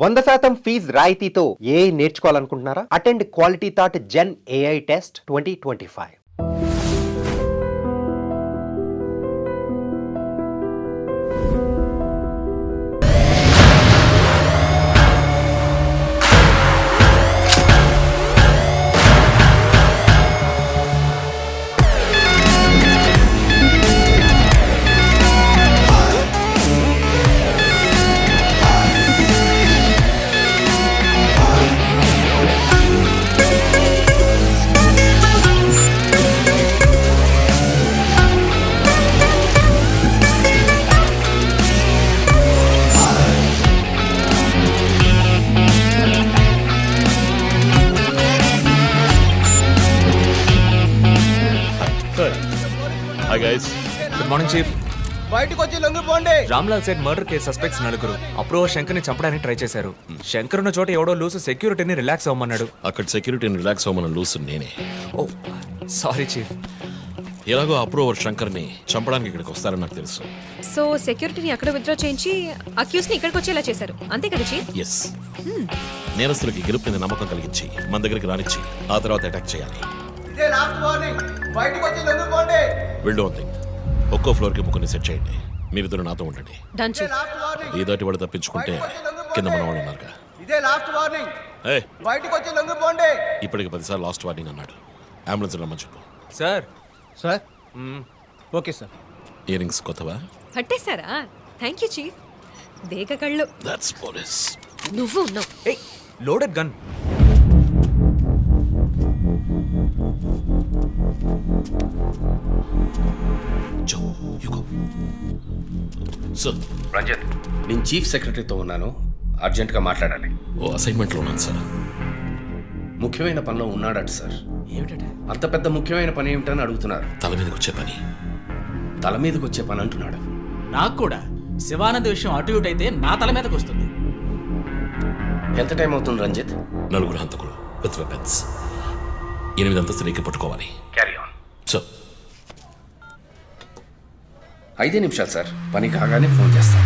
100% fees రాయితీతో ఏ నేర్చుకోవాలనుకుంటున్నారా? Attend quality thought gen AI test 2025. Hi guys, good morning chief. బయటకు వచ్చి లొంగిపోండి. Ramlal set murder case suspects నలుగురు అప్రూవ్ శంకర్ని చంపడానికి ట్రై చేశారు. శంకర్ ఉన్న చోట ఎవడో లూసు సెక్యూరిటీని రిలాక్స్ అవ్వమన్నాడు. అక్కడ సెక్యూరిటీని రిలాక్స్ అవ్వమని లూసు నేనే. ఓ సారీ చీఫ్. ఎలాగో అప్రూవర్ శంకర్ని చంపడానికి ఇక్కడికి వస్తారని నాకు తెలుసు. సో సెక్యూరిటీని అక్కడ విత్డ్రా చేయించి అక్యూస్ ని ఇక్కడికి వచ్చేలా చేశారు, అంతే కదా చీఫ్? ఎస్, నేరస్తులకి గెలుపు మీద నమ్మకం కలిగించి మన దగ్గరికి రానిచ్చి ఆ తర్వాత అటాక్ చేయాలి. ఇదే లాస్ట్ వార్నింగ్. బయటకు వచ్చి లొంగిపోండి. Will don't think. ఒక్కో ఫ్లోర్కి ముగ్గురిని సెట్ చేయండి. మీరిద్దరు నాతో ఉండండి. Done chief. Last warning. ఈ దాటి వాడు తప్పించుకుంటే కింద మన వాళ్ళు ఉన్నారుగా. ఇదే లాస్ట్ వార్నింగ్. ఏ, బయటకు వచ్చి లొంగిపోండి. ఇప్పటికి 10 సార్లు లాస్ట్ వార్నింగ్ అన్నాడు. అంబులెన్స్ రమ్మని చెప్పు. Sir sir okay sir. Ear rings కొత్తవా? పట్టేశారా? Thank you chief. దేక కళ్ళు. That's police. నువ్వు ఉన్నావు. ఏయ్, loaded gun. Jo, you go. Sir, Ranjith, నేను చీఫ్ సెక్రటరీతో ఉన్నాను, అర్జెంటుగా మాట్లాడాలి. ఓ అసైన్మెంట్లో ఉన్నాను సార్. ముఖ్యమైన పనిలో ఉన్నాడట సార్. ఏమిటంటే అంత పెద్ద ముఖ్యమైన పని ఏమిటని అడుగుతున్నారు. తల మీదకి వచ్చే పని. తల మీదకి వచ్చే పని అంటున్నాడు. నాకు కూడా శివానంద్ విషయం అటు ఇటు అయితే నా తల మీదకి వస్తుంది. ఎంత టైం అవుతుంది రంజిత్? 4 హంతకులు విత్ వెపన్స్. 8 అంతస్తులు ఎక్కి పట్టుకోవాలి. Carry on. సార్, 5 నిమిషాలు సార్, పని కాగానే ఫోన్ చేస్తాను.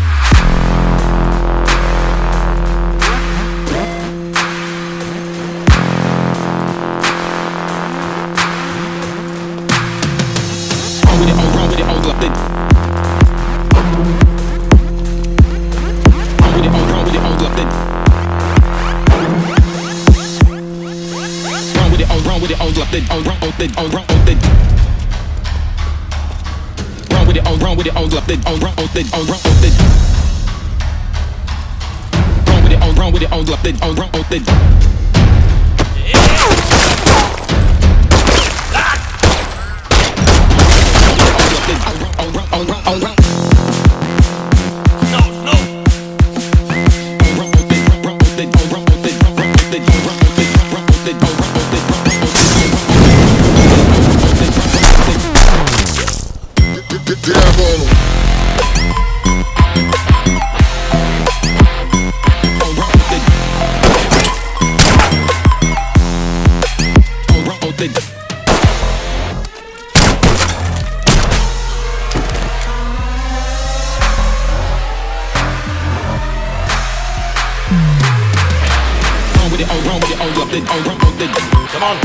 come on.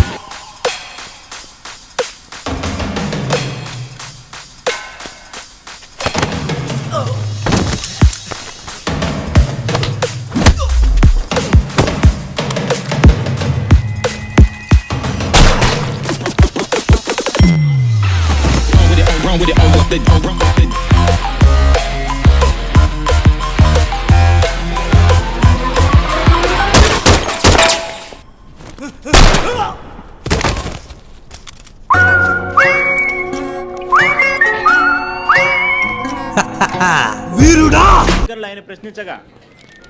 ఆయన ప్రశ్నించగా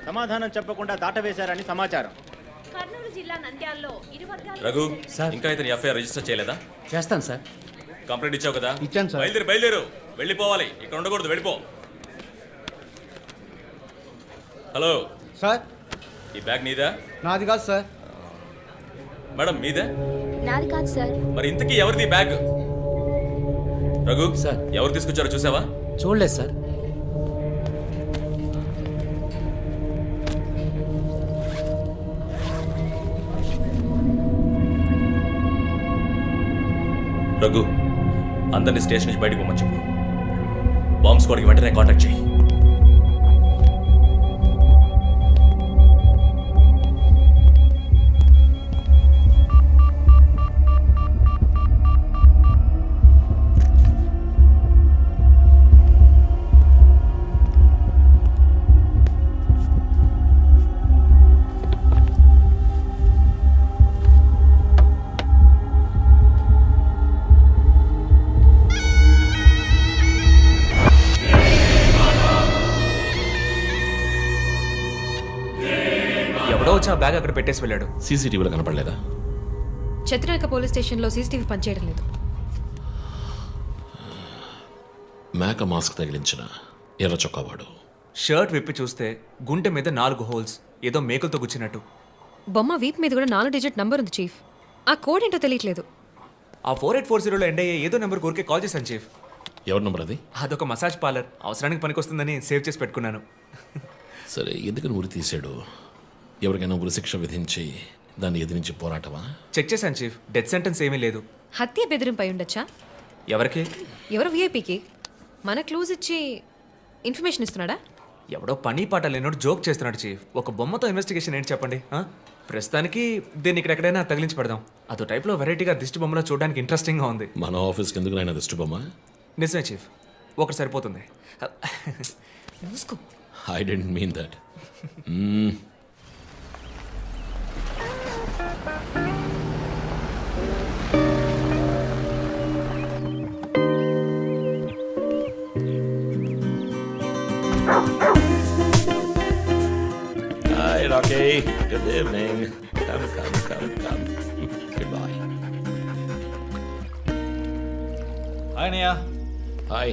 సమాధానం చెప్పకుండా దాటవేశారని సమాచారం. కర్నూలు జిల్లా నంద్యాలలో ఇరు వర్గాల రఘు సార్, ఇంకా ఇతని ఎఫ్ఐఆర్ రిజిస్టర్ చేయలేదా? చేస్తాను సార్. కంప్లైంట్ ఇచ్చావు కదా? ఇచ్చాను సార్. బయలుదేరు, వెళ్ళిపోవాలి, ఇక్కడ ఉండకూడదు, వెళ్ళిపో. హలో సార్, ఈ బ్యాగ్ నీదా? నాది కాదు సార్. మేడం మీదే? నాది కాదు సార్. మరి ఇంతకీ ఎవరిది బ్యాగ్? రఘు సార్. ఎవరు తీసుకొచ్చారో చూసావా? చూడలేదు సార్. రఘు అందరినీ స్టేషన్ నుంచి బయటకు పోమని చెప్పు. బాంబ్ స్క్వాడ్కి వెంటనే కాంటాక్ట్ చేయి. ఎవడో వచ్చి ఆ బ్యాగ్ అక్కడ పెట్టేసి వెళ్ళాడు. సీసీటీవీలో కనపడలేదా? చతురక పోలీస్ స్టేషన్లో సీసీటీవీ పనిచేయడం లేదు. మేక మాస్క్ తగిలించిన ఎర్ర చొక్కావాడు. షర్ట్ విప్పి చూస్తే గుంటె మీద 4 హోల్స్, ఏదో మేకులతో గుచ్చినట్టు. బొమ్మ వీప్ మీద కూడా 4 డిజిట్ నంబర్ ఉంది చీఫ్. ఆ కోడ్ ఏంటో తెలియట్లేదు. ఆ 4840లో ఎండ్ అయ్యే ఏదో నెంబర్ ఊరికే కాల్ చేశాను చీఫ్. ఎవరి నంబర్ అది? అదొక మసాజ్ పార్లర్, అవసరానికి పనికొస్తుందని సేవ్ చేసి పెట్టుకున్నాను. సరే, ఎందుకని ఉరి తీశాడు? ఎవరికైనా ఉరి శిక్ష విధించి దాన్ని ఎదిరించి పోరాటమా? చెక్ చేశాను చీఫ్, డెత్ సెంటెన్స్ ఏమీ లేదు. హత్య బెదిరింపై ఉండొచ్చా? ఎవరికి? ఎవరో వీఐపీకి మన క్లూజ్ ఇచ్చి ఇన్ఫర్మేషన్ ఇస్తున్నాడా? ఎవడో పని పాట లేనోడు జోక్ చేస్తున్నాడు చీఫ్. ఒక బొమ్మతో ఇన్వెస్టిగేషన్ ఏంటి చెప్పండి? ప్రస్తుతానికి దీన్ని ఇక్కడెక్కడైనా తగిలించి పెడదాం. అదో టైప్లో వెరైటీగా దిష్టి బొమ్మలో చూడడానికి ఇంట్రెస్టింగ్గా ఉంది. మన ఆఫీస్కి ఎందుకు నాయన దిష్టి బొమ్మ? నిజమే చీఫ్, ఒకటి సరిపోతుంది. మూసుకో. I didn't mean that. Hi, Rocky. Good evening. Come. Goodbye. Hi అన్నయ్య. Hi.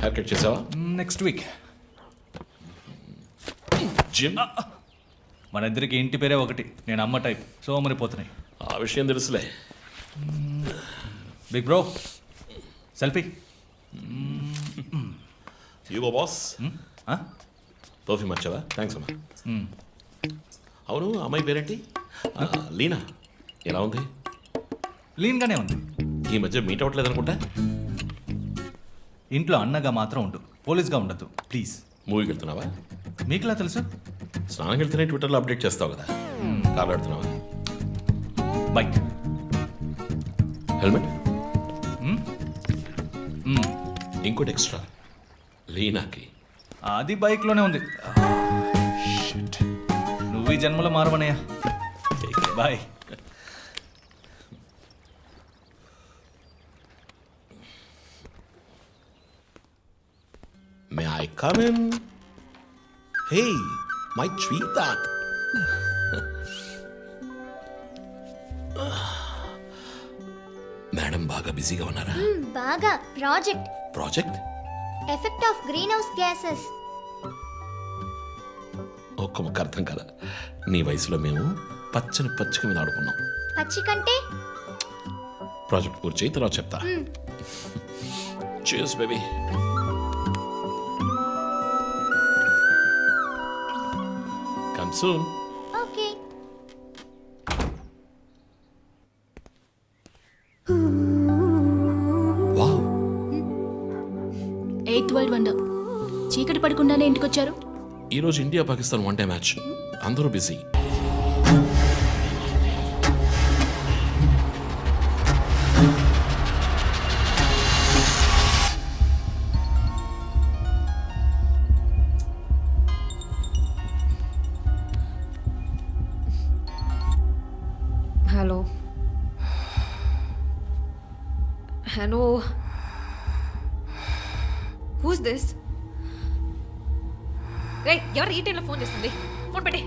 Hair cut చేసావా? Next week. జిమ్? మన ఇద్దరికి ఇంటి పేరే ఒకటి. నేను అమ్మ టైప్, సోమరిపోతున్నాయి. ఆ విషయం తెలుసులే. Big bro, selfie. You boss. Toffee మర్చావా? థ్యాంక్స్ అమ్మా. అవును, అమ్మాయి పేరేంటి? లీనా. ఎలా ఉంది? లీన్గానే ఉంది. ఈ మధ్య మీట్ అవ్వట్లేదు అనుకుంటా. ఇంట్లో అన్నగా మాత్రం ఉండు, పోలీస్గా ఉండద్దు ప్లీజ్. మూవీకి వెళ్తున్నావా? మీకులా తెలుసు? స్నానం వెళ్తేనే ట్విట్టర్లో అప్డేట్ చేస్తావు కదా. కార్ ఆడుతున్నావా? బైక్. హెల్మెట్? ఇంకోటి ఎక్స్ట్రా లీనాకి. అది బైక్లోనే ఉంది. Shit. నువ్వు ఈ జన్మలో మారవనయ్యా. Bye. May I come in? Hey my sweet. Madam బాగా బిజీగా ఉన్నారా? బాగా. Project? Effect of green house gases. ఒక్క ముక్క అర్థం కదా. నీ వయసులో మేము పచ్చని పచ్చిక మీద ఆడుకున్నాం. పచ్చి కంటే ప్రాజెక్ట్ పూర్తి చేయి, తర్వాత చెప్తా. Cheers, baby. Come soon. Okay. Wow. 8th world wonder. చీకటి పడకుండానే ఇంటికొచ్చారు. ఈరోజు India Pakistan one day match. అందరూ బిజీ. Hello, who's this? రే, ఎవరు ఈ టైంలో ఫోన్ చేస్తుంది? ఫోన్ పెట్టే.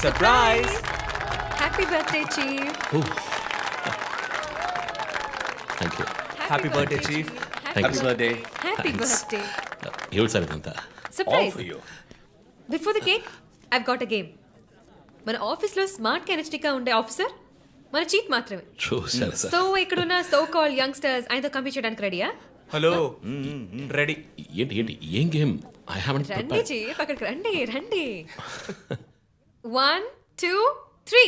Surprise! Happy birthday chief. Thank you. Happy birthday chief. Thank you. Birthday. Happy birthday. ఏమిటి సార్ ఇదంతా? Surprise. Before the cake I've got a game. మన ఆఫీస్లో స్మార్ట్ ఎనర్జెటిక్గా ఉండే ఆఫీసర్ మన చీఫ్ మాత్రమే. చూసారు సార్. సో ఇక్కడున్న సో కాల్ యంగ్స్టర్స్ ఆయనతో కంపీట్ చేయడానికి రెడీయా? Hello ready. ఏంటి ఏంటి ఏం గేమ్? ఐ హావెంట్ రండి చీఫ్, అక్కడికి రండి రండి. 1 2 3.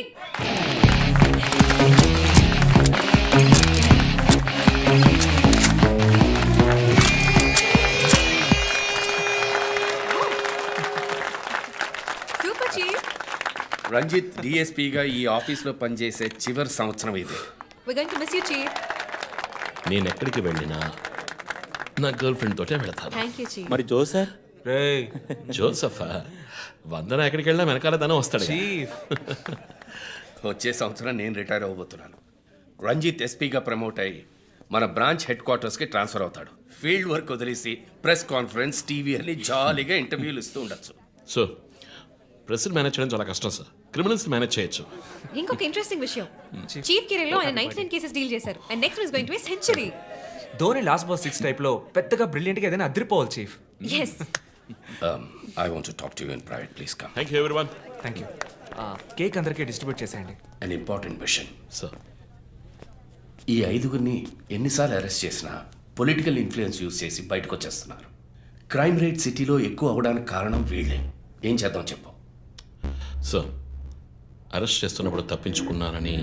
Super chief. రంజిత్ డిఎస్పీగా ఈ ఆఫీస్లో పనిచేసే చివరి సంవత్సరం ఇది. We're going to miss you, chief. నేను ఎక్కడికి వెళ్ళినా నా గర్ల్ ఫ్రెండ్ తోటే వెళతాను. Thank you, chief. మరి జోసర్ రేయ్ జోసఫా వందన ఎక్కడికి వెళ్ళినా వెనకాల తనే వస్తాడు. చీఫ్. వచ్చే సంవత్సరం నేను రిటైర్ అవ్వబోతున్నాను. రంజిత్ ఎస్పీగా ప్రమోట్ అయ్యి మన బ్రాంచ్ హెడ్ క్వార్టర్స్కి ట్రాన్స్ఫర్ అవుతాడు. ఫీల్డ్ వర్క్ వదిలేసి ప్రెస్ కాన్ఫరెన్స్, టీవీ అని జాలీగా ఇంటర్వ్యూలు ఇస్తూ ఉండొచ్చు. సో ప్రెస్ మేనేజ్ చేయడం చాలా కష్టం సార్. క్రిమినల్స్ మేనేజ్ చేయొచ్చు. ఇంకొక ఇంట్రెస్టింగ్ విషయం, చీఫ్ కెరీర్ లో ఆయన 99 కేసెస్ డీల్ చేశారు and next is going to be century. Dhoni last boss 6 type లో పెద్దగా బ్రిలియంట్ గా ఏదైనా అదిరిపోవాలి chief. yes. I want to talk to you in private, please come. Thank you everyone. Thank you. Cake అందరికీ distribute చేసేయండి. An important question. Sir ఈ ఐదుగురిని ఎన్నిసార్లు అరెస్ట్ చేసినా పొలిటికల్ ఇన్ఫ్లుయెన్స్ యూజ్ చేసి బయటకు వచ్చేస్తున్నారు. క్రైమ్ రేట్ సిటీలో ఎక్కువ అవడానికి కారణం వీళ్ళే. ఏం చేద్దాం చెప్పు. సార్ అరెస్ట్ చేస్తున్నప్పుడు తప్పించుకున్నారని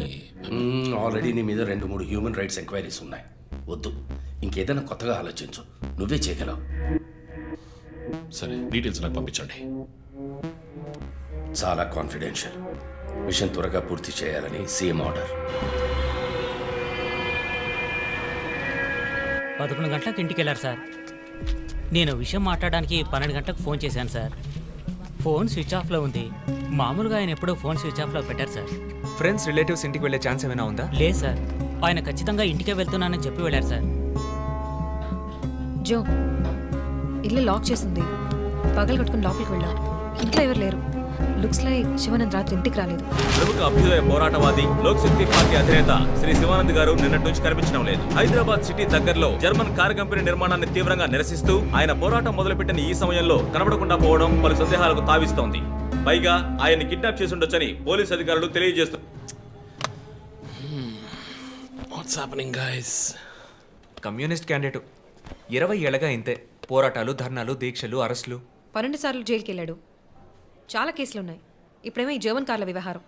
ఆల్రెడీ నీ మీద 2-3 హ్యూమన్ రైట్స్ ఎంక్వైరీస్ ఉన్నాయి. వద్దు, ఇంకేదైనా కొత్తగా ఆలోచించు. నువ్వే చేయగలవు. సరే డీటెయిల్స్ నాకు పంపించండి. చాలా కాన్ఫిడెన్షియల్. మిషన్ త్వరగా పూర్తి చేయాలని సీఎం ఆర్డర్. 11 గంటలకు ఇంటికి వెళ్ళారు సార్. నేను విషయం మాట్లాడడానికి 12 గంటలకు ఫోన్ చేశాను సార్. ఫోన్ స్విచ్ ఆఫ్లో ఉంది. మామూలుగా ఆయన ఎప్పుడూ ఫోన్ స్విచ్ ఆఫ్లో పెట్టారు సార్. ఫ్రెండ్స్ రిలేటివ్స్ ఇంటికి వెళ్ళే ఛాన్స్ ఏమైనా ఉందా? లేదు సార్, ఆయన ఖచ్చితంగా ఇంటికే వెళ్తున్నానని చెప్పి వెళ్ళారు సార్. జో, ఇల్లు లాక్ చేసింది. పగలు కట్టుకుని లోపలికి వెళ్ళాం. ఇంట్లో ఎవరు లేరు. లుక్స్ లైక్ శివానంద్ రాత్రి ఇంటికి రాలేదు. ప్రముఖ అభ్యుదయ పోరాటవాది లోక్ శక్తి పార్టీ అధినేత శ్రీ శివానంద్ గారు నిన్నటి నుంచి కనిపించడం లేదు. హైదరాబాద్ సిటీ దగ్గరలో జర్మన్ కారు కంపెనీ నిర్మాణాన్ని తీవ్రంగా నిరసిస్తూ ఆయన పోరాటం మొదలుపెట్టిన ఈ సమయంలో కనబడకుండా పోవడం పలు సందేహాలకు తావిస్తోంది. పైగా ఆయన్ని కిడ్నాప్ చేసి ఉండొచ్చని పోలీసు అధికారులు తెలియజేస్తున్నారు. What's happening guys? Communist candidate 20 ఏళ్ళగా ఇంతే. పోరాటాలు, ధర్నాలు, దీక్షలు, అరెస్టులు. 12 సార్లు జైలుకి వెళ్ళాడు. చాలా కేసులు ఉన్నాయి. ఇప్పుడేమో ఈ జర్మన్ కార్ల వ్యవహారం.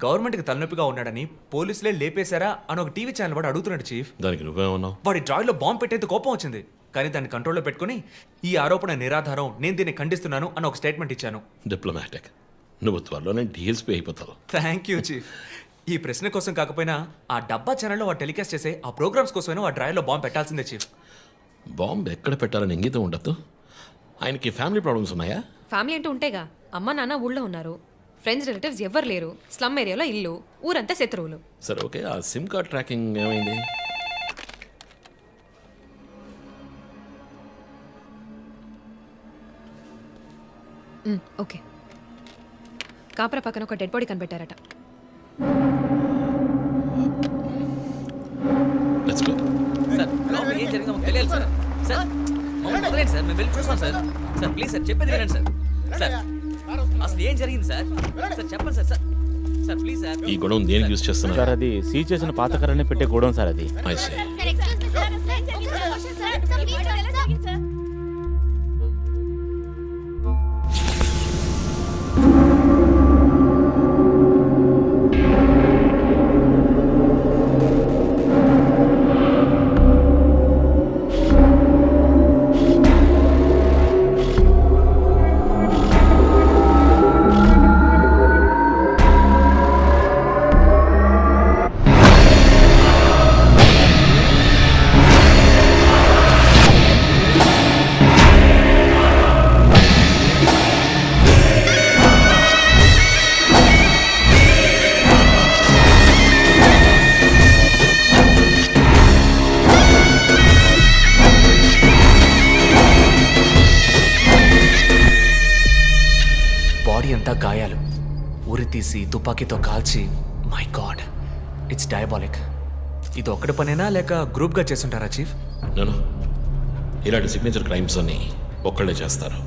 గవర్నమెంట్కి తలనొప్పిగా ఉన్నాడని పోలీసులే లేపేశారా అని ఒక టీవీ ఛానల్ వాడు అడుగుతున్నాడు చీఫ్. దానికి నువ్వేమన్నావు? వాడి డ్రాయిలో బాంబు పెట్టేందుకు కోపం వచ్చింది, కానీ దాన్ని కంట్రోల్లో పెట్టుకుని ఈ ఆరోపణ నిరాధారం, నేను దీన్ని ఖండిస్తున్నాను అని ఒక స్టేట్మెంట్ ఇచ్చాను. డిప్లొమాటిక్. నువ్వు త్వరలోనే డిఎల్స్పీ అయిపోతావు. Thank you chief. ఈ ప్రశ్న కోసం కాకపోయినా ఆ డబ్బా ఛానల్లో వాడు టెలికాస్ట్ చేసే ఆ ప్రోగ్రామ్స్ కోసమైనా ఆ డ్రాయిలో బాంబు పెట్టాల్సిందే చీఫ్. బాంబు ఎక్కడ పెట్టాలని ఇంగితం ఉండదు. ఆయనకి ఫ్యామిలీ ప్రాబ్లమ్స్ ఉన్నాయా? ఫ్యామిలీ అంటూ ఉంటేగా. అమ్మ నాన్న ఊళ్ళో ఉన్నారు. ఫ్రెండ్స్ రిలేటివ్స్ ఎవ్వరు లేరు. స్లమ్ ఏరియాలో ఇల్లు, ఊరంతా శత్రువులు. సరే ఓకే, ఆ సిమ్ కార్డ్ ట్రాకింగ్ ఏమైంది? ఓకే. కాపరా పక్కన ఒక డెడ్ బాడీ కనిపెట్టారట. Let's go. సార్ లోపల ఏం జరిగిందో మాకు తెలియాలి సార్. సార్ మమ్మల్ని వదిలేండి సార్, మేము వెళ్ళి చూస్తాం సార్. సార్ ప్లీజ్ సార్, చెప్పేది వినండి సార్. సార్ అసలు ఏం జరిగింది సార్? సార్ చెప్పండి sir. Sir sir please sir. ఈ గొడవ దేనికి యూజ్ చేస్తున్నారు? సార్ అది సీజ్ చేసిన పాత కర్రని పెట్టే గోడౌన్ సార్ అది. I see. బాడీ అంతా గాయాలు, ఉరి తీసి తుపాకీతో కాల్చి. My God, it's diabolic. ఇది ఒక్కడి పనేనా లేక గ్రూప్గా చేస్తుంటారా చీఫ్? నేను ఇలాంటి సిగ్నేచర్ క్రైమ్స్ అన్ని ఒక్కళ్ళే చేస్తారు.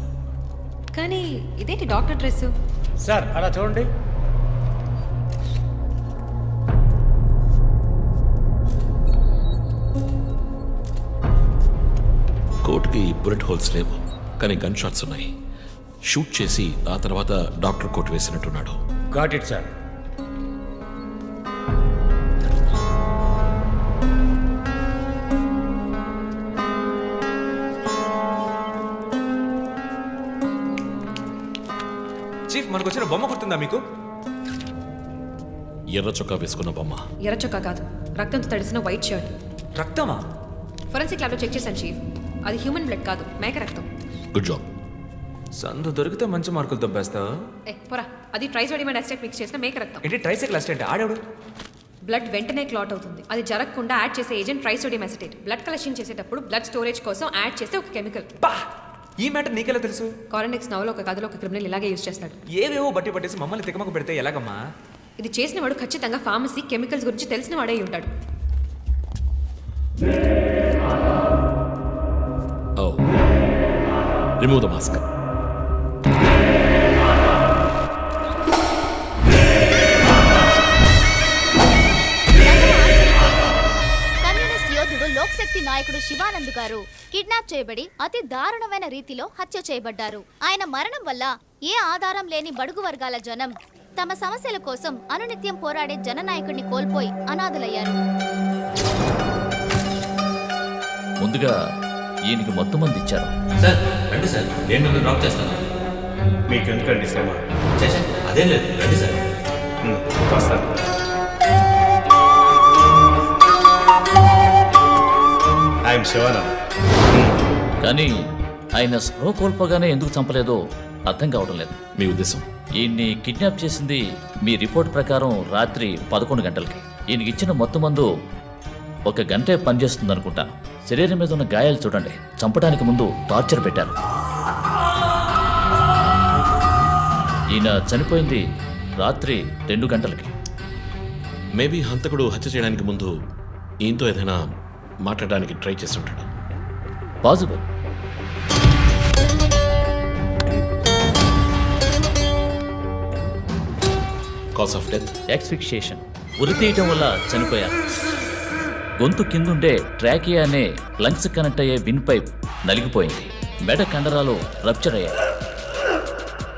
కానీ ఇదేంటి డాక్టర్ డ్రెస్? సార్ అలా చూడండి. కోట్కి బుల్లెట్ హోల్స్ లేవు, కానీ గన్ షాట్స్ ఉన్నాయి. షూట్ చేసి ఆ తర్వాత డాక్టర్ కోట్ వేసినట్టున్నాడు. Got it sir. చీఫ్ మనకు వచ్చిన బొమ్మ గుర్తుందా మీకు? ఎర్ర చొక్కా వేసుకున్న బొమ్మ. ఎర్ర చొక్కా కాదు, రక్తంతో తడిసిన వైట్ షర్ట్. రక్తమా? ఫొరెన్సిక్ ల్యాబ్లో చెక్ చేశాను చీఫ్, అది హ్యూమన్ బ్లడ్ కాదు, మేక రక్తం. Good job. సందు దొరికితే మంచి మార్కులు దొబ్బేస్తా. పోరా, అది ట్రైసోడియం అండ్ అసిటేట్ మిక్స్ చేసిన మేక రక్తం. ఏంటి ట్రైసైకిల్ అసిస్టెంట్ ఆడాడు? బ్లడ్ వెంటనే క్లాట్ అవుతుంది. అది జరగకుండా యాడ్ చేసే agent trisodium acetate. Blood collection చేసేటప్పుడు బ్లడ్ స్టోరేజ్ కోసం యాడ్ చేసే ఒక కెమికల్. పా! ఈ మ్యాటర్ నీకెలా తెలుసు? కారెనిక్స్ నవలో ఒక కథలో ఒక క్రిమినల్ ఇలాగే యూజ్ చేస్తాడు. ఏవేవో బట్టి పట్టేసి మమ్మల్ని తికమక పెడితే ఎలాగమ్మా? ఇది చేసిన వాడు ఖచ్చితంగా ఫార్మసీ కెమికల్స్ గురించి తెలిసిన వాడే అయి ఉంటాడు. ఓ, రిమూవ్ ద మాస్క్. కమ్యూనిస్ట్ యోధుడు లోక్శక్తి నాయకుడు శివానంద్ గారు కిడ్నాప్ చేయబడి అతి దారుణమైన రీతిలో హత్య చేయబడ్డారు. ఆయన మరణం వల్ల ఏ ఆధారం లేని బడుగు వర్గాల జనం తమ సమస్యల కోసం అనునిత్యం పోరాడే జననాయకుడిని కోల్పోయి అనాథలయ్యారు. ముందుగా ఈయనకి మొత్తం మంది ఇచ్చారు. సార్ రండి సార్, నేను మిమ్మల్ని డ్రాప్ చేస్తాను. మీకు ఎందుకండి శ్రమ? అదేం లేదు, రండి సార్. వస్తాను. ఐఎమ్ శివానంద్. కానీ ఆయన స్పృహ కోల్పోగానే ఎందుకు చంపలేదో అర్థం కావడం లేదు. మీ ఉద్దేశం? ఈయన్ని కిడ్నాప్ చేసింది మీ రిపోర్ట్ ప్రకారం రాత్రి 11 గంటలకి. ఈయనకి ఇచ్చిన మొత్తం మందు 1 గంటే పనిచేస్తుంది అనుకుంటా. శరీరం మీద ఉన్న గాయాలు చూడండి, చంపడానికి ముందు టార్చర్ పెట్టారు. ఈయన చనిపోయింది రాత్రి 2 గంటలకి. మేబీ హంతకుడు హత్య చేయడానికి ముందు ఈయనతో ఏదైనా మాట్లాడడానికి ట్రై చేస్తుంటాడు. Possible. Cause of death? Asphyxiation, ఉరి తీయటం వల్ల చనిపోయారు. గొంతు కిందుండే ట్రాకియా అనే లంగ్స్ కనెక్ట్ అయ్యే విన్ పైప్ నలిగిపోయింది. మెడ కండరాలు రప్చర్ అయ్యాయి.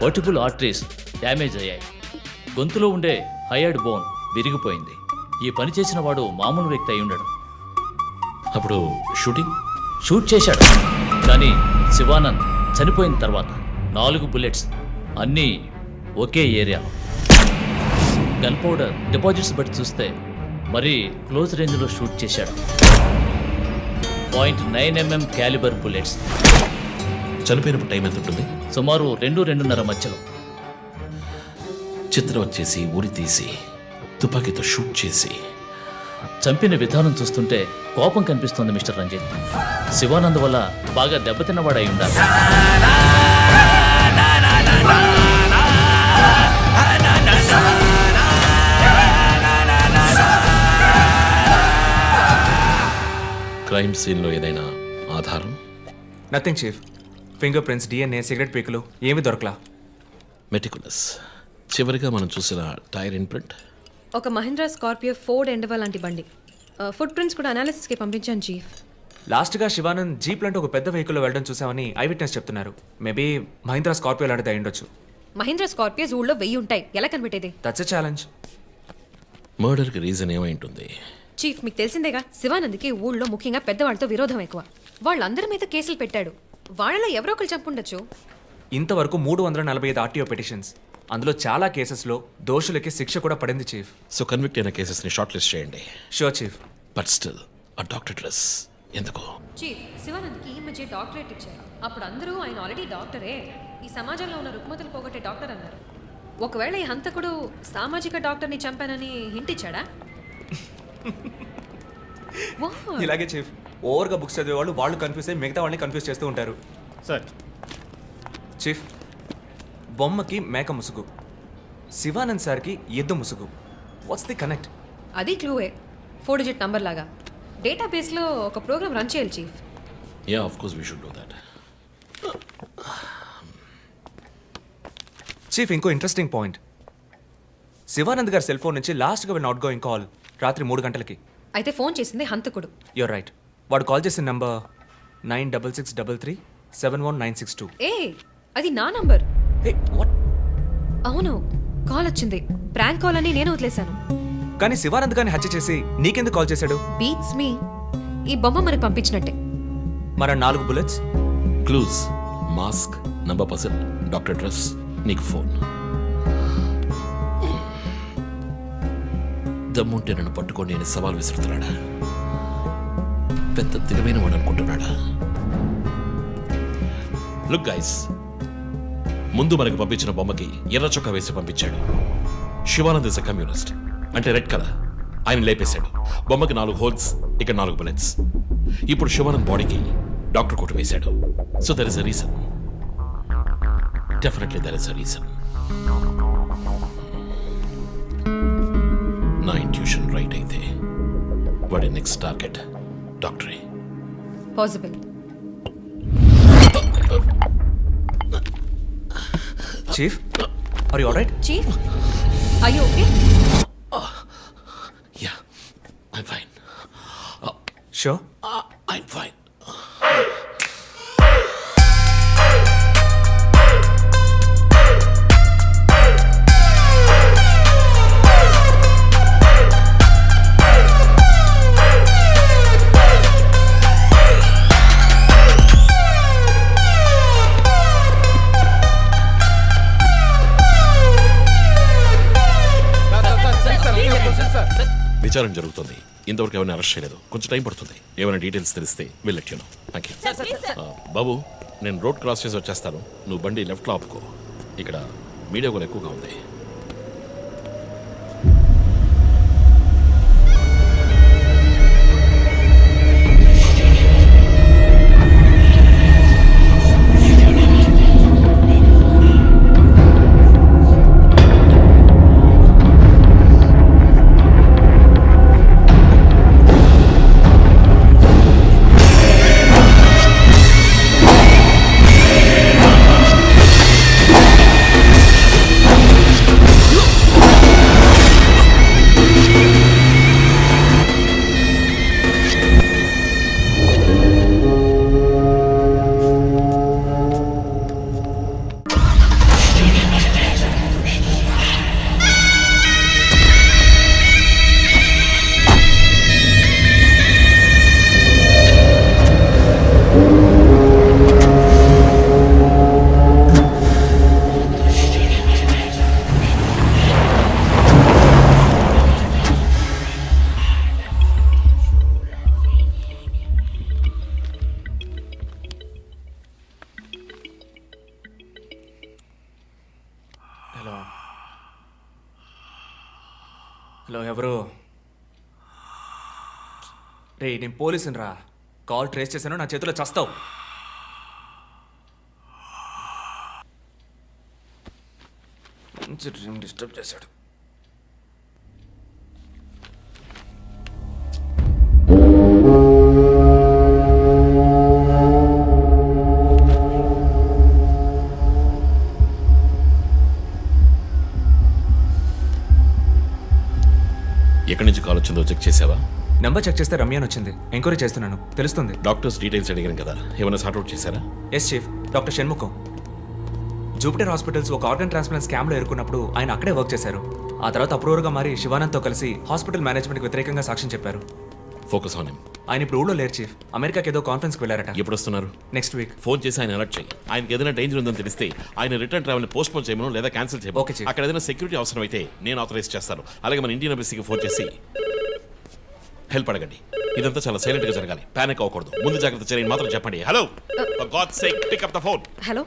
వర్టిబుల్ ఆర్టరీస్ డ్యామేజ్ అయ్యాయి. గొంతులో ఉండే హయర్డ్ బోన్ విరిగిపోయింది. ఈ పని చేసిన వాడు మామూలు వ్యక్తి అయి ఉండడు. అప్పుడు షూట్ చేశాడు, కానీ శివానంద్ చనిపోయిన తర్వాత 4 బుల్లెట్స్, అన్నీ ఒకే ఏరియాలో. గన్ పౌడర్ డిపాజిట్స్ బట్టి చూస్తే మరీ క్లోజ్ రేంజ్లో షూట్ చేశాడు. .9mm calibre bullets. చనిపోయినప్పుడు టైం ఎంత ఉంటుంది? సుమారు 2-2:30 మధ్యలో. చిత్రం వచ్చేసి ఉరి తీసి తుపాకీతో షూట్ చేసి చంపిన విధానం చూస్తుంటే కోపం కనిపిస్తోంది మిస్టర్ రంజిత్. శివానంద్ వల్ల బాగా దెబ్బతిన్నవాడై ఉండాలి. క్రైమ్ సీన్లో ఏదైనా ఆధారం? Nothing chief. Finger prints, DNA, cigarette పీకులు ఏమీ దొరకలా. మెటికులస్. చివరిగా మనం చూసిన టైర్ ఇన్ప్రింట్ ఒక మహీంద్రా స్కార్పియో ఫోర్డ్ ఎండవా లాంటి బండి. ఫుట్ ప్రింట్స్ కూడా అనాలిసిస్కి పంపించాను చీఫ్. లాస్ట్గా శివానంద్ జీప్ లాంటి ఒక పెద్ద వెహికల్లో వెళ్ళడం చూసామని ఐ విట్నెస్ చెప్తున్నారు. మేబీ మహీంద్రా స్కార్పియో లాంటిది అయి ఉండొచ్చు. మహీంద్రా స్కార్పియోస్ ఊళ్ళో 1000 ఉంటాయి, ఎలా కనిపెట్టేది? That's a challenge. మర్డర్కి రీజన్ ఏమై ఉంటుంది? చీఫ్, మీకు తెలిసిందేగా, శివానంద్కి ఊళ్ళో ముఖ్యంగా పెద్దవాళ్ళతో విరోధం ఎక్కువ. వాళ్ళందరి మీద కేసులు పెట్టాడు. వాళ్ళలో ఎవరో ఒకరు చంపుండొచ్చు. ఇంతవరకు 345 ఆర్టీఓ పిటిషన్స్, అందులో చాలా కేసెస్లో దోషులకి శిక్ష కూడా పడింది చీఫ్. సో కన్విక్ట్ అయిన కేసెస్ని షార్ట్ లిస్ట్ చేయండి. Sure chief. బట్ స్టిల్ ఆ డాక్టర్ డ్రెస్ ఎందుకు? చీఫ్, శివానంద్కి ఈ మధ్య డాక్టరేట్ ఇచ్చారు. అప్పుడు అందరూ ఆయన ఆల్రెడీ డాక్టరే, ఈ సమాజంలో ఉన్న రుగ్మతలు పోగొట్టే డాక్టర్ అన్నారు. ఒకవేళ ఈ హంతకుడు సామాజిక డాక్టర్ని చంపానని హింట్ ఇచ్చాడా? ఇలాగే చీఫ్, ఓవర్గా బుక్స్ చదివే వాళ్ళు కన్ఫ్యూజ్ అయ్యి మిగతా వాళ్ళని కన్ఫ్యూజ్ చేస్తూ ఉంటారు. సార్, చీఫ్, బొమ్మకి మేక ముసుగు, శివానంద్ సార్కి ఎద్దు ముసుగు. What's the connect? అది క్లూవే, 4 డిజిట్ నంబర్ లాగా. డేటాబేస్లో ఒక ప్రోగ్రామ్ రన్ చేయాలి chief. Yeah, of course we should do that. Chief, ఇంకో ఇంట్రెస్టింగ్ పాయింట్. శివానంద్ గారి సెల్ ఫోన్ నుంచి లాస్ట్గా వెళ్ళిన అవుట్ గోయింగ్ కాల్ రాత్రి 3 గంటలకి. అయితే ఫోన్ చేసింది హంతకుడు. You're right. వాడు కాల్ చేసిన నంబర్ 9663371962. ఏ అది నా నంబర్. A what? అవును, కాల్ వచ్చింది. ప్రాంక్ కాల్ అని నేను వదిలేశాను. కానీ శివానంద్ గారిని హత్య చేసి నీకెందుకు కాల్ చేశాడు? బీట్స్ మీ. ఈ బొమ్మ మనకు పంపించినట్టే. మన 4 bullets. Clues, mask, number person, doctor dress, నీకు ఫోన్. దమ్ముంటే నన్ను పట్టుకోండి అని సవాల్ విసురుతున్నాడా? పెద్ద తెలివైన వాడు అనుకుంటున్నాడా? లుక్ గైస్, ముందు మనకు పంపించిన బొమ్మకి ఎర్ర చొక్కా వేసి పంపించాడు. శివానంద్ ఇస్ అ కమ్యూనిస్ట్, అంటే రెడ్ కలర్. ఆయన లేపేశాడు. బొమ్మకి 4 హోల్స్, ఇక 4 బుల్లెట్స్. ఇప్పుడు శివానంద్ బాడీకి డాక్టర్ కోట్ వేశాడు. So there is a reason. Definitely there is a reason. నా ఇంట్యూషన్ రైట్ అయితే వాడి నెక్స్ట్ టార్గెట్ డాక్టరే. Possible. Chief, are you alright? Chief, are you okay? Yeah, I'm fine. Sure? I'm fine. విచారణ జరుగుతుంది. ఇంతవరకు ఎవరిని arrest చేయలేదు. కొంచెం టైం పడుతుంది. ఏమైనా డీటెయిల్స్ తెలిస్తే will let you know. Thank you. బాబు, నేను రోడ్ క్రాస్ చేసి వచ్చేస్తాను. నువ్వు బండి లెఫ్ట్లో ఆపుకో. ఇక్కడ మీడియా కూడా ఎక్కువగా ఉంది. హలో, ఎవరు? రే, నేను పోలీసుని రా. కాల్ ట్రేస్ చేశాను, నా చేతిలో చస్తావు. మంచి డ్రీమ్ డిస్టర్బ్ చేశాడు. ఎక్కడి నుంచి కాల్ వచ్చిందో చెక్ చేసావా? నెంబర్ చెక్ చేస్తే రమ్యాన్ వచ్చింది. ఎంక్వైరీ చేస్తున్నాను, తెలుస్తుంది. డాక్టర్స్ డీటెయిల్స్ అడిగాను కదా, ఏమైనా సార్ట్అవుట్ చేశారా? Yes chief, doctor Shanmukham. Jupiter hospitals ఒక ఆర్గన్ ట్రాన్స్ప్లాంట్ స్కామ్లో ఎరుకున్నప్పుడు ఆయన అక్కడే వర్క్ చేశారు. ఆ తర్వాత అప్రూవర్గా మారి శివానంద్తో కలిసి హాస్పిటల్ మేనేజ్మెంట్కి వ్యతిరేకంగా సాక్ష్యం చెప్పారు. Focus on him. ఆయన ఇప్పుడు ఊళ్ళో లేరు చీఫ్. అమెరికాకి ఏదో కాన్ఫరెన్స్కి వెళ్ళారట. ఎప్పుడు వస్తున్నారు? Next week. ఫోన్ చేసి ఆయన అలర్ట్ చేయి. ఆయనకి ఏదైనా డేంజర్ ఉందని తెలిస్తే ఆయన రిటర్న్ ట్రావెల్ పోస్ట్ పోన్ చేయమను లేదా క్యాన్సిల్ చేయమను. Okay chief. అక్కడ ఏదైనా సెక్యూరిటీ అవసరం అయితే నేను ఆథరైజ్ చేస్తాను. అలాగే మన ఇండియన్ ఎంబసీకి ఫోన్ చేసి హెల్ప్ అడగండి. ఇదంతా చాలా సైలెంట్ గా జరగాలి. పానిక్ అవ్వకూడదు. ముందు జాగ్రత్త చర్యని మాత్రం చెప్పండి. Hello, for God's sake pick up the phone. Hello.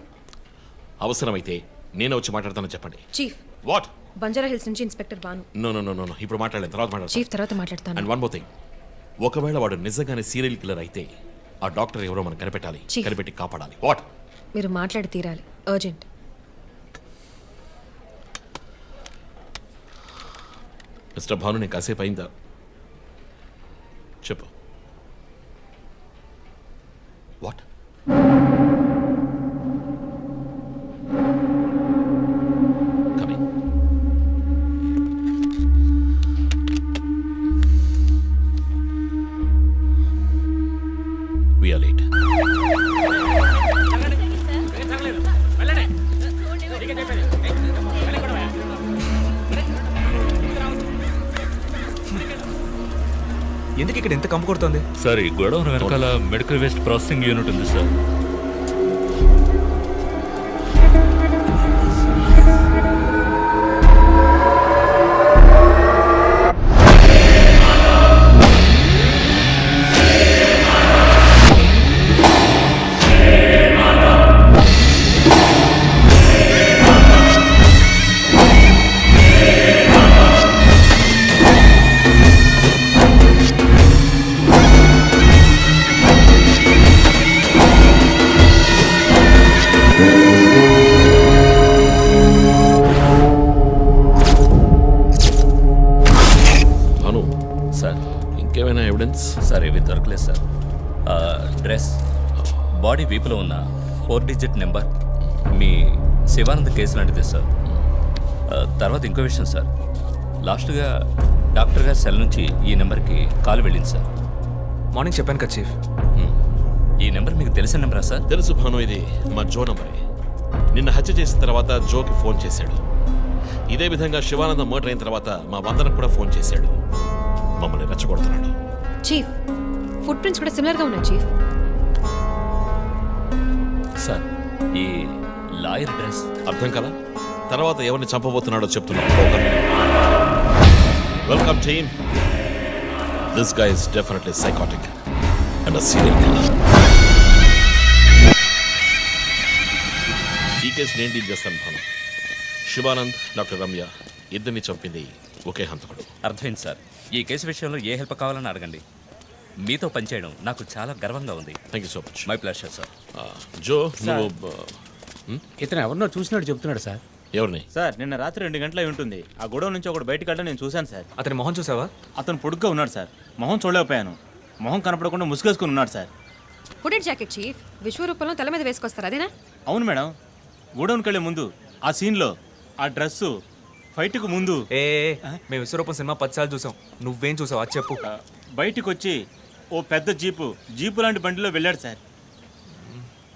అవసరమైతే నేను వచ్చి మాట్లాడతానని చెప్పండి. చీఫ్. వాట్? బంజారా హిల్స్ నుంచి inspector Bhanu. No no no no, ఇప్పుడు మాట్లాడలేదు, తర్వాత మాట్లాడతాను. చీఫ్ తర్వాత మాట్లాడతాను. అండ్ వన్ మోర్ థింగ్, ఒకవేళ వాడు నిజంగానే సీరియల్ కిల్లర్ అయితే ఆ డాక్టర్ ఎవరో మనం కనిపెట్టాలి. Chief. కనిపెట్టి కాపాడాలి. వాట్? మీరు మాట్లాడి తీరాలి, అర్జెంట్. మిస్టర్ భాను, నేను కాసేపు అయిందా? చెప్పు. What? Coming. We are late. ఎందుకు ఇక్కడ ఎంత కంపు కొడుతోంది? సార్ ఈ గొడవ వెనకాల మెడికల్ వేస్ట్ ప్రాసెసింగ్ యూనిట్ ఉంది సార్. భాను, సార్ ఇంకేమైనా ఎవిడెన్స్? సార్ ఇవి దొరకలేదు సార్. డ్రెస్, బాడీ వీపులో ఉన్న 4 డిజిట్ నెంబర్ మీ శివానంద్ కేసు లాంటిది సార్. తర్వాత ఇంకో విషయం సార్, లాస్ట్గా డాక్టర్ గారి సెల్ నుంచి ఈ నెంబర్కి కాల్ వెళ్ళింది సార్. మార్నింగ్ చెప్పాను కదా చీఫ్. ఈ నెంబర్ మీకు తెలిసిన నెంబరా సార్? తెలుసు భాను, ఇది మా జో నంబరే. నిన్న హత్య చేసిన తర్వాత జోకి ఫోన్ చేశాడు. ఇదే విధంగా శివానంద మర్డర్ అయిన తర్వాత మా వందనకు కూడా ఫోన్ చేశాడు. మమ్మల్ని రెచ్చగొడుతున్నాడు. చీఫ్, ఫుట్ ప్రింట్స్ కూడా సిమిలర్గా ఉన్నాయి చీఫ్. సార్ ఈ లాయర్ డ్రెస్ అర్థం కదా? తర్వాత ఎవరిని చంపబోతున్నాడో చెప్తున్నాడు. Welcome team. This guy is definitely psychotic and serial killer. ఈ కేసు నేను డీల్ చేస్తాను భాను. శివానంద్, డాక్టర్ రమ్య ఇద్దరిని చంపింది ఒకే హంతకుడు. అర్థమైంది సార్. ఈ కేసు విషయంలో ఏ హెల్ప్ కావాలని అడగండి. మీతో పనిచేయడం నాకు చాలా గర్వంగా ఉంది. Thank you so much. My pleasure sir. Jo, నువ్వు ఇతను ఎవరినో చూసినట్టు చెప్తున్నాడు సార్. ఎవరిని? సార్ నిన్న రాత్రి 2 గంటల అయి ఉంటుంది. ఆ గొడవ నుంచి ఒకటి బయటకు వెళ్ళడం నేను చూశాను సార్. అతని మొహం చూసావా? అతను పొడుగ్గా ఉన్నాడు సార్. మొహం చూడలేకపోయాను. మొహం కనపడకుండా ముసుగేసుకుని ఉన్నాడు సార్. Hooded jacket chief. విశ్వరూపంలో తల మీద వేసుకొస్తారు అదేనా? అవును మేడం. గోడౌన్కి వెళ్ళే ముందు ఆ సీన్లో ఆ డ్రెస్సు ఫైట్కు ముందు మేము విశ్వరూపం సినిమా 10 సార్లు చూసాం. నువ్వేం చూసావు అది చెప్పు. బయటికి వచ్చి ఓ పెద్ద జీపు లాంటి బండిలో వెళ్ళాడు సార్.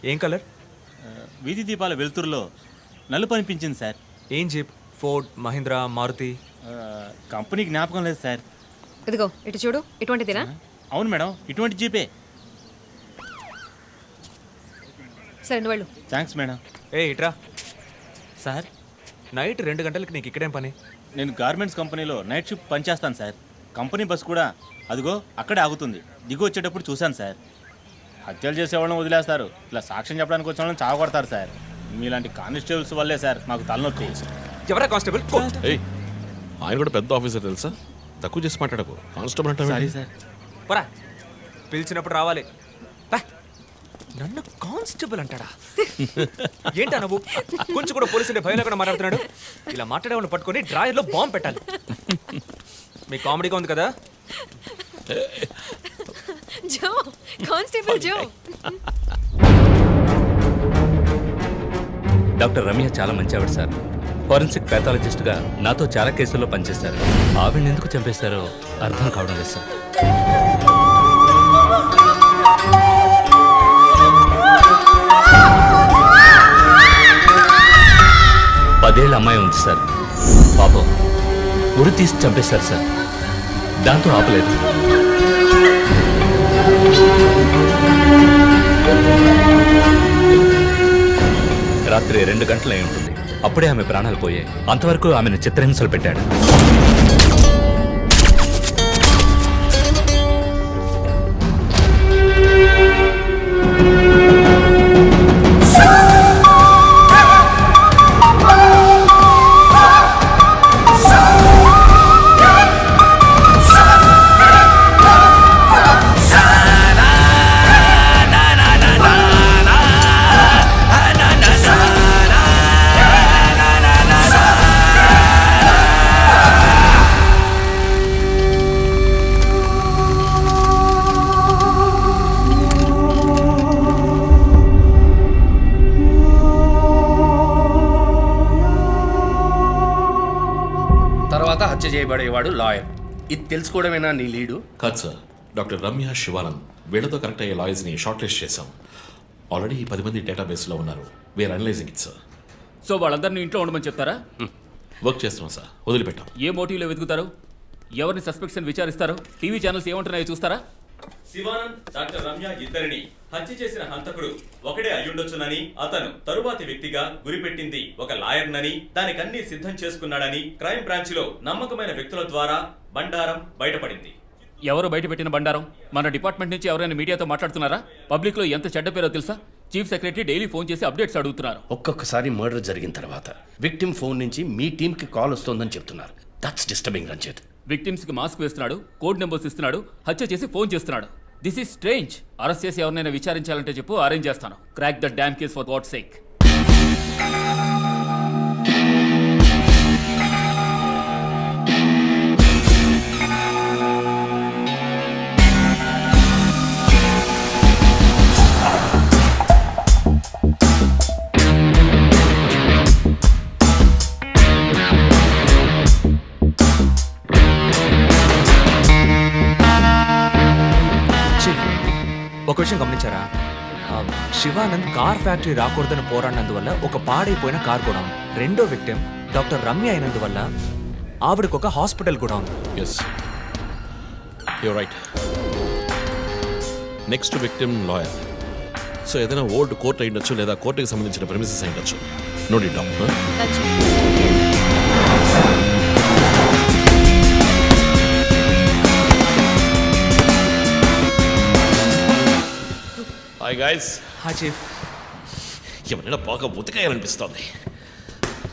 ఏం కలర్? వీధి దీపాల వెలుతురులో నలుపు అనిపించింది సార్. ఏం jeep? Ford, Mahindra, Maruti? Company జ్ఞాపకం లేదు సార్. ఇదిగో ఇటు చూడు, ఇటువంటిదేనా? అవును మేడం, ఇటువంటి జీపే. సరే నువ్వు వెళ్ళు. Thanks madam. ఇట్రా సార్, నైట్ 2 గంటలకి నీకు ఇక్కడేం పని? నేను గార్మెంట్స్ కంపెనీలో నైట్ షిఫ్ట్ పనిచేస్తాను సార్. కంపెనీ బస్ కూడా అదిగో అక్కడే ఆగుతుంది. దిగి వచ్చేటప్పుడు చూశాను సార్. హత్యలు చేసేవాళ్ళని వదిలేస్తారు, ఇలా సాక్ష్యం చెప్పడానికి వచ్చిన వాళ్ళని చావగొడతారు సార్. మీలాంటి కానిస్టేబుల్స్ వల్లే సార్ మాకు తలనొప్పి. ఎవరా కానిస్టేబుల్? ఏయ్, ఆయన కూడా పెద్ద ఆఫీసర్ తెలుసా? తక్కువ చేసి మాట్లాడకు. కానిస్టేబుల్ అంటే సారీ సార్. పరా, పిలిచినప్పుడు రావాలి. పా. నన్ను కానిస్టేబుల్ అంటాడా? ఏంటా నువ్వు? కొంచెం కూడా పోలీసులు భయం లేకుండా మాట్లాడుతున్నాడు. ఇలా మాట్లాడేవాళ్ళని పట్టుకొని డ్రాయర్లో బాంబు పెట్టాలి. మీ కామెడీగా ఉంది కదా? జో, కానిస్టేబుల్ జో. డాక్టర్ రమ్య చాలా మంచి ఆవిడ సార్. ఫోరెన్సిక్ ప్యాథాలజిస్ట్గా నాతో చాలా కేసుల్లో పనిచేశారు. ఆవిడని ఎందుకు చంపేశారో అర్థం కావడం లేదు సార్. పదేళ్ళ అమ్మాయి ఉంది సార్. పాపం ఉరి తీసి చంపేశారు సార్. దాంతో ఆపలేదు. రాత్రి 2 గంటలు అయి ఉంటుంది. అప్పుడే ఆమె ప్రాణాలు పోయాయి. అంతవరకు ఆమెను చిత్రహింసలు పెట్టాడు. తర్వాత హత్య చేయబడేవాడు లాయర్. ఇది తెలుసుకోవడమేనా నీ లీడు? కాదు సార్, డాక్టర్ రమ్య, శివానంద్ వీళ్ళతో కనెక్ట్ అయ్యే లాయర్స్ని షార్ట్ లిస్ట్ చేశాం. ఆల్రెడీ 10 మంది డేటాబేస్లో ఉన్నారు. We're analyzing it sir. So వాళ్ళందరినీ ఇంట్లో ఉండమని చెప్తారా? వర్క్ చేస్తున్నాం సార్, వదిలిపెట్టాం. ఏ మోటివ్లో వెతుకుతారు? ఎవరిని సస్పెక్ట్స్ అని విచారిస్తారు? టీవీ ఛానల్స్ ఏమంటున్నాయో చూస్తారా? శివానంద్ డాక్టర్ రమ్య ఇద్దరిని హత్య చేసిన హంతకుడు ఒకడే అయ్యుండొచ్చునని, అతను తరువాతి వ్యక్తిగా గురిపెట్టింది ఒక లాయర్నని, దానికన్నీ సిద్ధం చేసుకున్నాడని క్రైమ్ బ్రాంచ్ లో నమ్మకమైన వ్యక్తుల ద్వారా బండారం బయటపడింది. ఎవరు బయటపెట్టిన బండారం? మన డిపార్ట్మెంట్ నుంచి ఎవరైనా మీడియాతో మాట్లాడుతున్నారా? పబ్లిక్ లో ఎంత చెడ్డ పేరో తెలుసా? చీఫ్ సెక్రటరీ డైలీ ఫోన్ చేసి అప్డేట్స్ అడుగుతున్నారు. ఒక్కొక్కసారి మర్డర్ జరిగిన తర్వాత విక్టిమ్ ఫోన్ నుంచి మీ టీంకి కాల్ వస్తుందని చెప్తున్నారు. That's disturbing Ranjit. విక్టిమ్స్ కి మాస్క్ వేస్తున్నాడు, కోడ్ నెంబర్స్ ఇస్తున్నాడు, హత్య చేసి ఫోన్ చేస్తున్నాడు. This is strange. అరెస్ట్ చేసి ఎవరినైనా విచారించాలంటే చెప్పు, అరేంజ్ చేస్తాను. Crack the damn case for God's sake. ఒక విషయం గమనించారా? శివానంద్ కార్ ఫ్యాక్టరీ రాకూడదని పోరాడినందువల్ల ఒక పాడైపోయిన కార్ కూడా ఉంది. రెండో విక్టిమ్ డాక్టర్ రమ్య అయినందువల్ల ఆవిడకు ఒక హాస్పిటల్ కూడా ఉంది. Yes, you right. Next victim lawyer. So ఏదైనా ఓల్డ్ కోర్ట్ అయ్యుండొచ్చు, లేదా కోర్టుకి సంబంధించిన ప్రెమిసెస్ అయ్యుండొచ్చు. Note it down. Hi guys. Hi chief. ఎవరైనా బాగా ఉతకాయాలనిపిస్తోంది.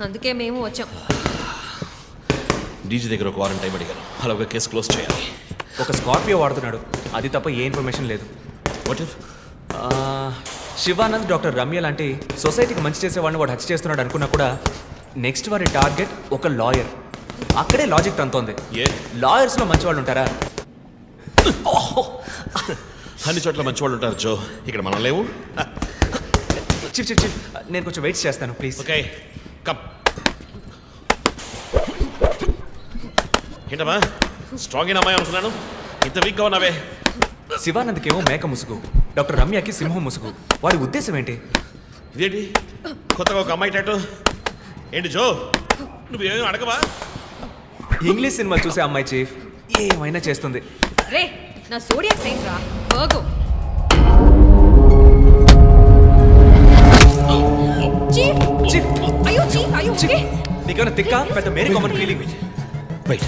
అందుకే మేము వచ్చాం. డీజీ దగ్గర ఒక వారం టైం అడిగాను. అలాగే కేసు క్లోజ్ చేయాలి. ఒక స్కార్పియో వాడుతున్నాడు, అది తప్ప ఏ ఇన్ఫర్మేషన్ లేదు. What if Shivanand doctor Ramya లాంటి సొసైటీకి మంచి చేసే వాళ్ళని వాడు హత్య చేస్తున్నాడు అనుకున్నా కూడా నెక్స్ట్ వారి టార్గెట్ ఒక లాయర్. అక్కడే లాజిక్ తంతోంది. లాయర్స్లో మంచి వాళ్ళు ఉంటారా? అన్ని చోట్ల మంచి వాళ్ళు ఉంటారు జో, ఇక్కడ మనం లేవు. చీఫ్ చీఫ్ చీఫ్, నేను కొంచెం వెయిట్ చేస్తాను ప్లీజ్. Okay, come. ఏంటమ్మా స్ట్రాంగ్ అయిన అమ్మాయి అనుకున్నాను, ఇంత వీక్గా ఉన్నావే. శివానంద్కేమో మేక ముసుగు, డాక్టర్ రమ్యకి సింహం ముసుగు. వాడి ఉద్దేశం ఏంటి? ఇదేంటి కొత్తగా ఒక అమ్మాయి టాటూ? ఏంటి జో, నువ్వేమీ అడగవా? ఇంగ్లీష్ సినిమా చూసే అమ్మాయి చీఫ్, ఏమైనా చేస్తుంది. రే, నా సోడియాక్ సెయింట్ రా వర్గో. చీఫ్ చీఫ్ అయ్యో చీఫ్ అయ్యో నీకేమైనా తిక్క? పెద్ద మేరీ కామన్ ఫీలింగ్. వెయిట్,